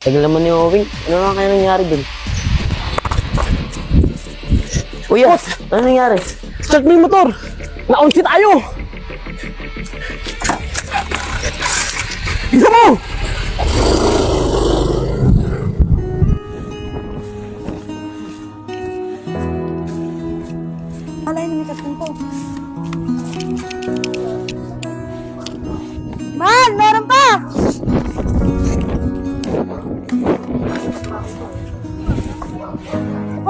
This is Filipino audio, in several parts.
Tagal naman ni Owing. Ano nga kaya nangyari dun? Kuya, ano nangyari? Start mo yung motor! Na-onsi tayo! Isa mo! Alay, namikat ko to. Man, meron pa!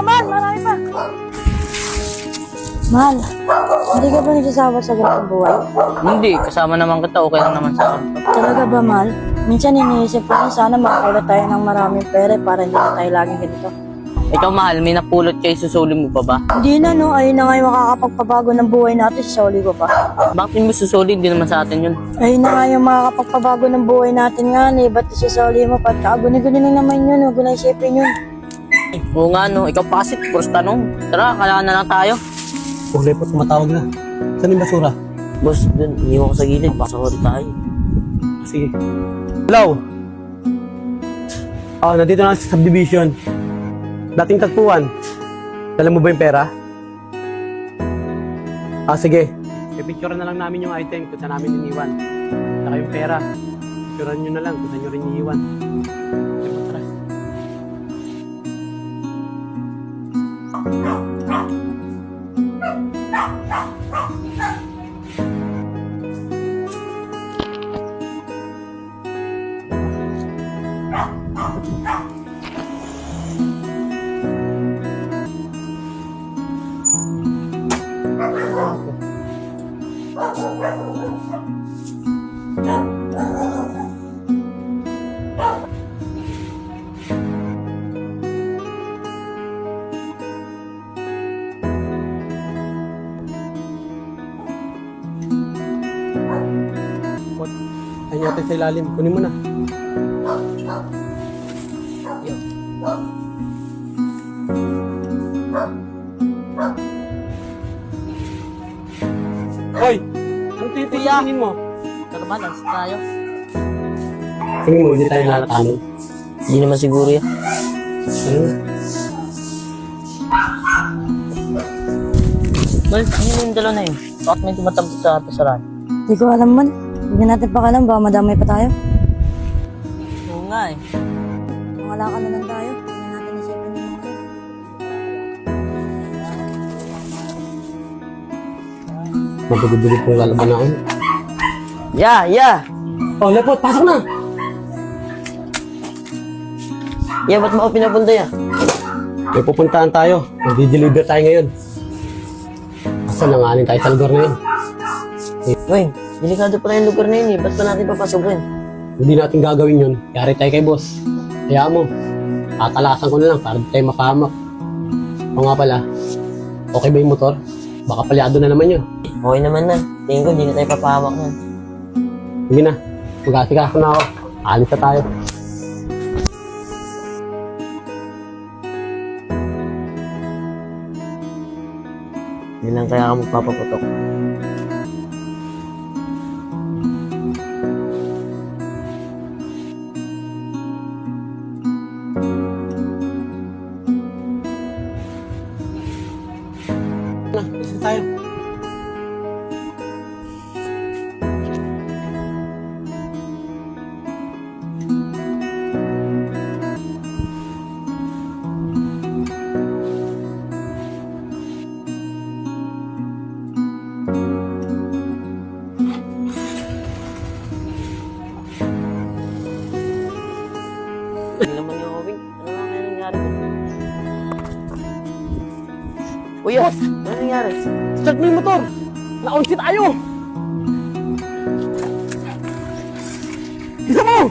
Man, marami pa. Mahal, hindi ka ba nagsasawa sa ganitong buhay? Hindi, kasama naman kita. Okay lang naman sa akin. Talaga ba, Mahal? Minsan iniisip ko na sana makakulot tayo ng maraming pera para hindi na tayo laging ganito. Ikaw, mahal, may napulot kayo, susuli mo pa ba? Hindi na, no? Ayun na nga yung makakapagpabago ng buhay natin, sasoli ko pa. Bakit mo susuli? Hindi naman sa atin yun. Ayun na nga yung makakapagpabago ng buhay natin nga, eh. Ba't isasoli mo pa? Kaaguni-guni lang naman yun, huwag mo na isipin yun. Oo nga, no. Ikaw pa kasi, puros tanong. Tara, kailangan na lang tayo. Oh, lepot, tumatawag na. Saan yung basura? Boss, dun, iniwan ko sa gilid. Baka sorry tayo. Sige. Hello? Nandito na sa subdivision. Dating tagpuan. Dala mo ba yung pera? Sige. Pipicturean na lang namin yung item kung saan namin iniwan. Saka yung pera. Picturean nyo na lang kung saan nyo rin iniwan. Tara. Ay natin sa ilalim. Kunin mo na. Hoy! Ang titiginin mo? Tara ba, lance tayo? Tingin mo, hindi tayo lalatanin. Hindi naman siguro yan. Mal, ano yung dalawa na yun? Bakit may tumatabot sa pasaran? Hindi ko alam man. Hindi natin pakalam, baka madamay pa tayo. Oo nga eh. Wala ka na lang tayo. Hindi natin isipin yung mga yun. Magdugod-dugod po yung lalaban na ako. Yeah! Oh, lepot, pasok na! Yeah, ba't mo ako pinapunta yan? May pupuntahan tayo. Mag-deliver tayo ngayon. Asa nanganin tayo sa lugar na yun. Uy, delikado pala yung lugar na yun eh. Ba't pa natin papasukin? Hindi natin gagawin yun. Yari tayo kay boss. Kaya mo, tatalasan ko na lang para di tayo mapahamak. O nga pala, okay ba yung motor? Baka palyado na naman yun. Okay naman na. Tingin ko, hindi na tayo papahamak nun. Sige na, mag-asikaso na ako. Alis na tayo. Hindi lang kaya ka magpapaputok. Isa tayo. Hindi naman yung Owing. Ano nga kaya nangyari dun? Kuya, ano nangyari? Start mo yung motor! Na-onsi tayo! Isa mo!